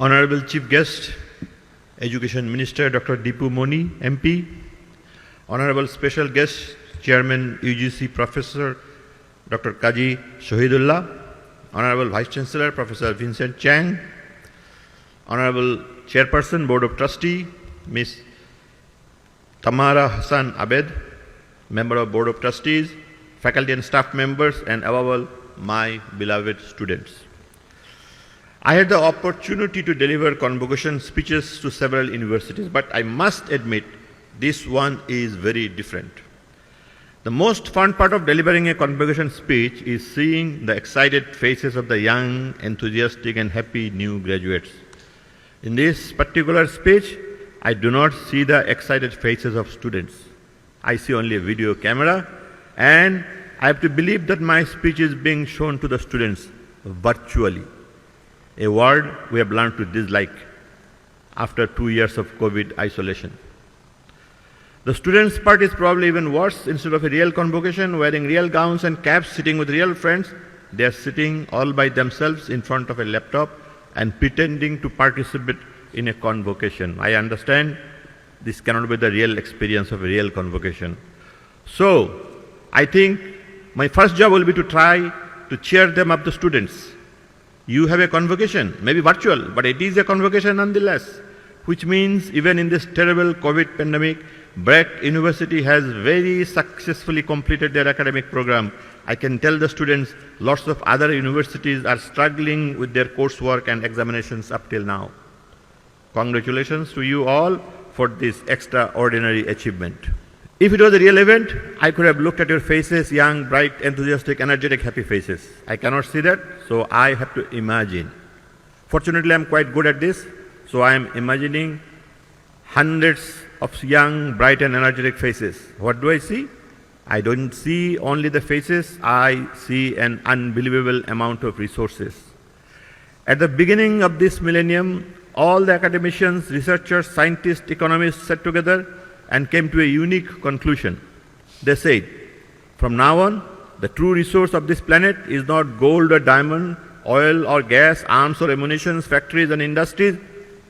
Honorable Chief Guest, Education Minister Dr. Dipu Moni, MP, Honorable Special Guest, Chairman UGC Professor Dr. Kaji Shahidullah, Honorable Vice Chancellor Professor Vincent Chang, Honorable Chairperson Board of Trustee Ms. Tamara Hassan Abed, Member of Board of Trustees, faculty and staff members, and above all, my beloved students. I had the opportunity to deliver convocation speeches to several universities, but I must admit this one is very different. The most fun part of delivering a convocation speech is seeing the excited faces of the young, enthusiastic, and happy new graduates. In this particular speech, I do not see the excited faces of students. I see only a video camera, and I have to believe that my speech is being shown to the students virtually, a word we have learned to dislike after 2 years of COVID isolation. The students' part is probably even worse. Instead of a real convocation, wearing real gowns and caps, sitting with real friends, they are sitting all by themselves in front of a laptop and pretending to participate in a convocation. I understand this cannot be the real experience of a real convocation. So, I think my first job will be to try to cheer them up, the students. You have a convocation, maybe virtual, but it is a convocation nonetheless, which means even in this terrible COVID pandemic, BRAC University has very successfully completed their academic program. I can tell the students lots of other universities are struggling with their coursework and examinations up till now. Congratulations to you all for this extraordinary achievement. If it was a real event, I could have looked at your faces, young, bright, enthusiastic, energetic, happy faces. I cannot see that, so I have to imagine. Fortunately, I am quite good at this, so I am imagining hundreds of young, bright, and energetic faces. What do I see? I don't see only the faces, I see an unbelievable amount of resources. At the beginning of this millennium, all the academicians, researchers, scientists, economists sat together and came to a unique conclusion. They said, from now on, the true resource of this planet is not gold or diamond, oil or gas, arms or ammunition, factories and industries.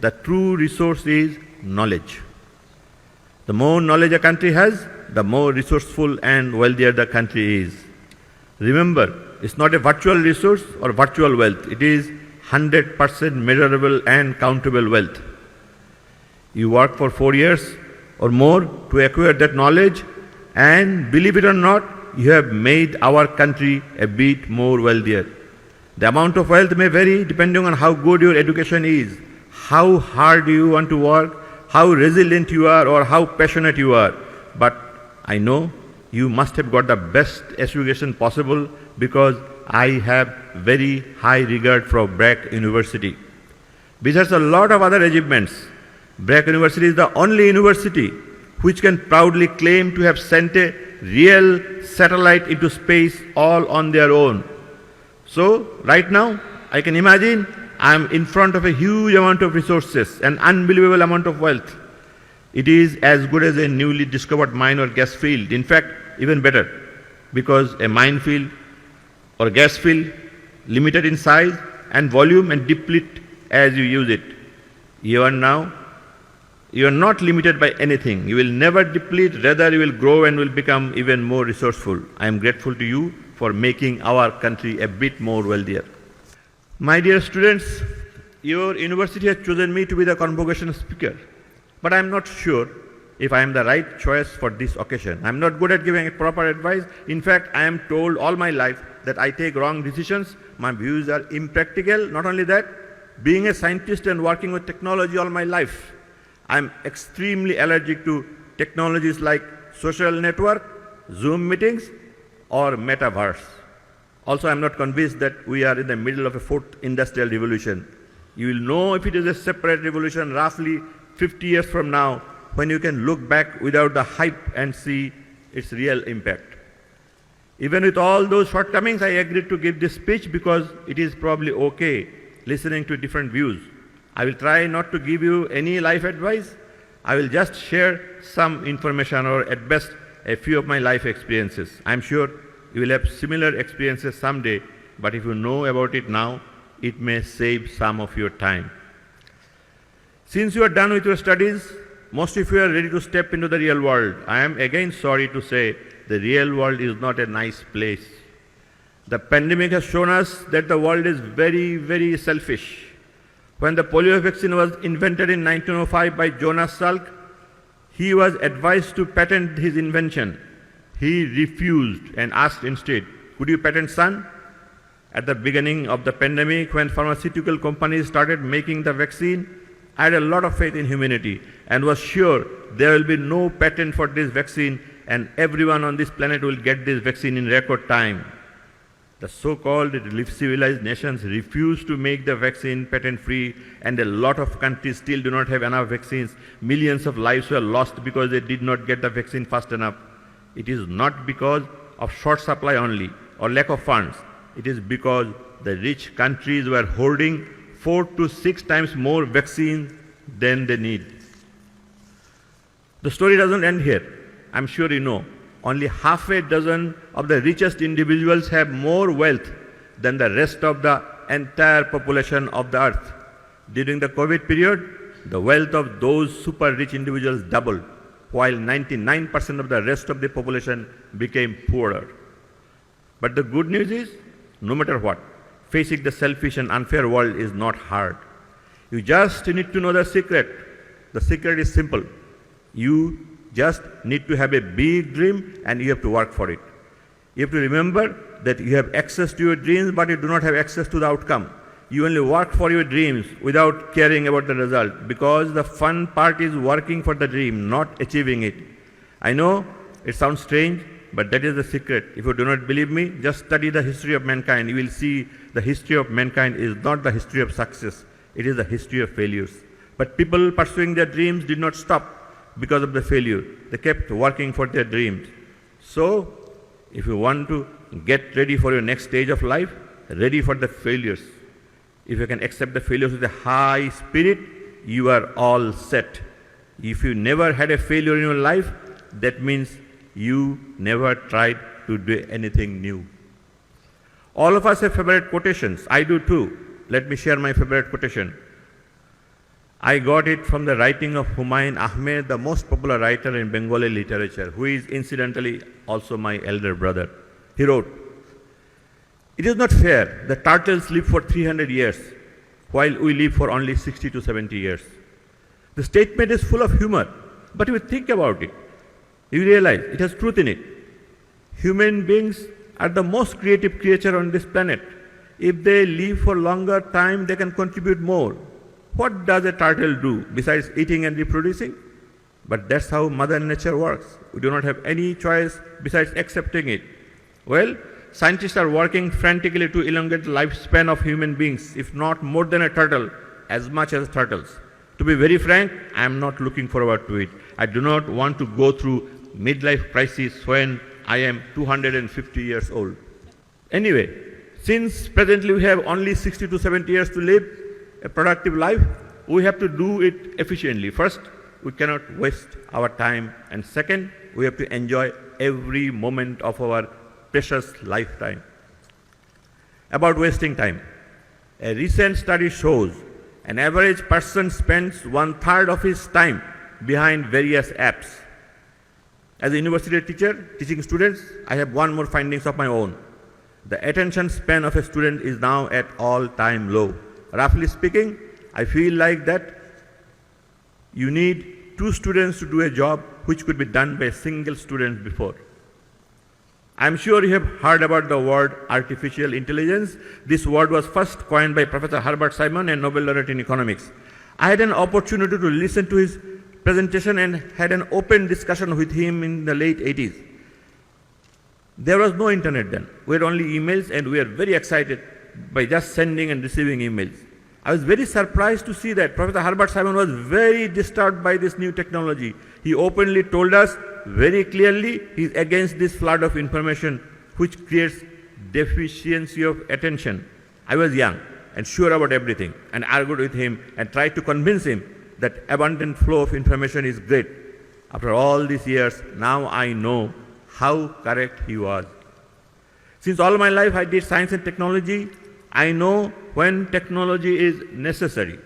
The true resource is knowledge. The more knowledge a country has, the more resourceful and wealthier the country is. Remember, it's not a virtual resource or virtual wealth. It is 100% measurable and countable wealth. You work for 4 years or more to acquire that knowledge, and believe it or not, you have made our country a bit more wealthier. The amount of wealth may vary depending on how good your education is, how hard you want to work, how resilient you are, or how passionate you are. But I know you must have got the best education possible, because I have very high regard for BRAC University. Besides a lot of other achievements, BRAC University is the only university which can proudly claim to have sent a real satellite into space all on their own. So, right now, I can imagine I am in front of a huge amount of resources, an unbelievable amount of wealth. It is as good as a newly discovered mine or gas field. In fact, even better, because a minefield or gas field, limited in size and volume and deplete as you use it. You are not limited by anything. You will never deplete, rather you will grow and will become even more resourceful. I am grateful to you for making our country a bit more wealthier. My dear students, your university has chosen me to be the convocation speaker, but I am not sure if I am the right choice for this occasion. I am not good at giving proper advice. In fact, I am told all my life that I take wrong decisions. My views are impractical. Not only that, being a scientist and working with technology all my life, I am extremely allergic to technologies like social network, Zoom meetings, or metaverse. Also, I am not convinced that we are in the middle of a fourth industrial revolution. You will know if it is a separate revolution roughly 50 years from now, when you can look back without the hype and see its real impact. Even with all those shortcomings, I agreed to give this speech because it is probably okay listening to different views. I will try not to give you any life advice. I will just share some information, or at best a few of my life experiences. I am sure you will have similar experiences someday, but if you know about it now, it may save some of your time. Since you are done with your studies, most of you are ready to step into the real world. I am again sorry to say the real world is not a nice place. The pandemic has shown us that the world is very, very selfish. When the polio vaccine was invented in 1905 by Jonas Salk, he was advised to patent his invention. He refused and asked instead, "Could you patent sun?" At the beginning of the pandemic, when pharmaceutical companies started making the vaccine, I had a lot of faith in humanity and was sure there will be no patent for this vaccine and everyone on this planet will get this vaccine in record time. The so-called civilized nations refuse to make the vaccine patent-free, and a lot of countries still do not have enough vaccines. Millions of lives were lost because they did not get the vaccine fast enough. It is not because of short supply only or lack of funds. It is because the rich countries were hoarding 4 to 6 times more vaccines than they need. The story doesn't end here. I'm sure you know. Only half a dozen of the richest individuals have more wealth than the rest of the entire population of the earth. During the COVID period, the wealth of those super rich individuals doubled, while 99% of the rest of the population became poorer. But the good news is, no matter what, facing the selfish and unfair world is not hard. You just need to know the secret. The secret is simple. You just need to have a big dream and you have to work for it. You have to remember that you have access to your dreams, but you do not have access to the outcome. You only work for your dreams without caring about the result, because the fun part is working for the dream, not achieving it. I know it sounds strange, but that is the secret. If you do not believe me, just study the history of mankind. You will see the history of mankind is not the history of success. It is the history of failures. But people pursuing their dreams did not stop because of the failure. They kept working for their dreams. So, if you want to get ready for your next stage of life, ready for the failures. If you can accept the failures with a high spirit, you are all set. If you never had a failure in your life, that means you never tried to do anything new. All of us have favorite quotations. I do too. Let me share my favorite quotation. I got it from the writing of Humayun Ahmed, the most popular writer in Bengali literature, who is incidentally also my elder brother. He wrote, "It is not fair that turtles live for 300 years while we live for only 60 to 70 years. The statement is full of humor, but if you think about it, you realize it has truth in it. Human beings are the most creative creature on this planet. If they live for longer time, they can contribute more. What does a turtle do besides eating and reproducing? But that's how Mother Nature works. We do not have any choice besides accepting it. Well, scientists are working frantically to elongate the lifespan of human beings, if not more than a turtle, as much as turtles. To be very frank, I am not looking forward to it. I do not want to go through midlife crisis when I am 250 years old. Anyway, since presently we have only 60 to 70 years to live a productive life, we have to do it efficiently. First, we cannot waste our time, and second, we have to enjoy every moment of our precious lifetime. About wasting time, a recent study shows an average person spends 1/3 of his time behind various apps. As a university teacher teaching students, I have one more findings of my own. The attention span of a student is now at all-time low. Roughly speaking, I feel like that you need 2 students to do a job which could be done by a single student before. I'm sure you have heard about the word artificial intelligence. This word was first coined by Professor Herbert Simon, a Nobel laureate in economics. I had an opportunity to listen to his presentation and had an open discussion with him in the late 80s. There was no internet then. We had only emails, and we were very excited by just sending and receiving emails. I was very surprised to see that Professor Herbert Simon was very disturbed by this new technology. He openly told us very clearly he is against this flood of information which creates deficiency of attention. I was young and sure about everything and argued with him and tried to convince him that abundant flow of information is great. After all these years, now I know how correct he was. Since all my life I did science and technology, I know when technology is necessary.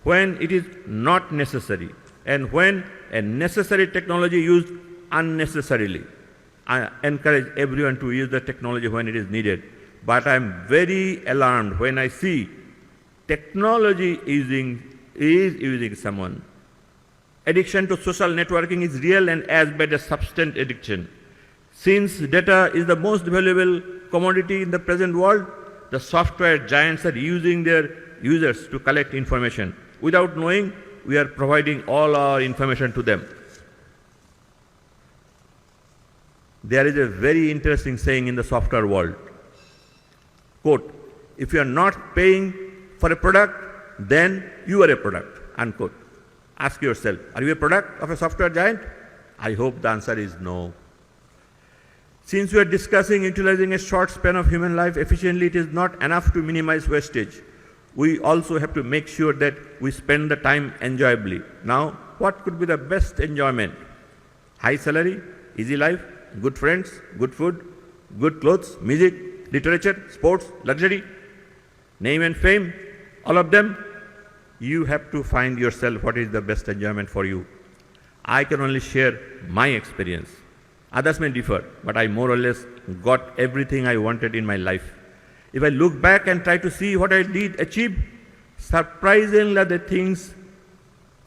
when it is not necessary, and when a necessary technology used unnecessarily. I encourage everyone to use the technology when it is needed, but I am very alarmed when I see technology is using someone. Addiction to social networking is real and as bad as substance addiction. Since data is the most valuable commodity in the present world, the software giants are using their users to collect information. Without knowing, we are providing all our information to them. There is a very interesting saying in the software world. Quote, if you are not paying for a product, then you are a product, unquote. Ask yourself, are you a product of a software giant? I hope the answer is no. Since we are discussing utilizing a short span of human life efficiently, it is not enough to minimize wastage. We also have to make sure that we spend the time enjoyably. Now, what could be the best enjoyment? High salary, easy life, good friends, good food, good clothes, music, literature, sports, luxury, name and fame, all of them. You have to find yourself what is the best enjoyment for you. I can only share my experience. Others may differ, but I more or less got everything I wanted in my life. If I look back and try to see what I did achieve, surprisingly the things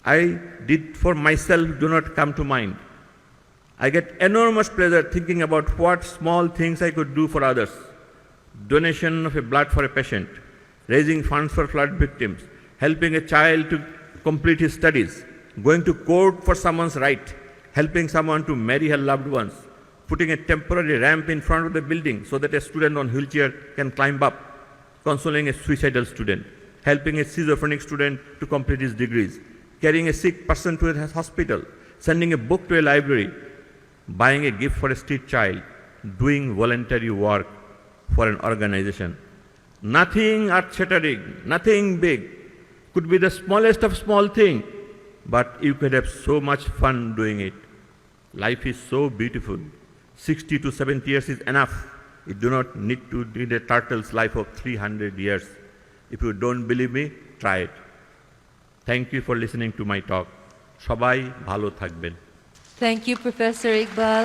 I did for myself do not come to mind. I get enormous pleasure thinking about what small things I could do for others. Donation of a blood for a patient, raising funds for flood victims, helping a child to complete his studies, going to court for someone's right, helping someone to marry her loved ones, putting a temporary ramp in front of the building so that a student on wheelchair can climb up, consoling a suicidal student, helping a schizophrenic student to complete his degrees, carrying a sick person to a hospital, sending a book to a library, buying a gift for a street child, doing voluntary work for an organization. Nothing earth-shattering, nothing big, could be the smallest of small things, but you could have so much fun doing it. Life is so beautiful. 60 to 70 years is enough. You do not need to lead a turtle's life of 300 years. If you don't believe me, try it. Thank you for listening to my talk. সবাই ভালো থাকবেন. Thank you, Professor Iqbal.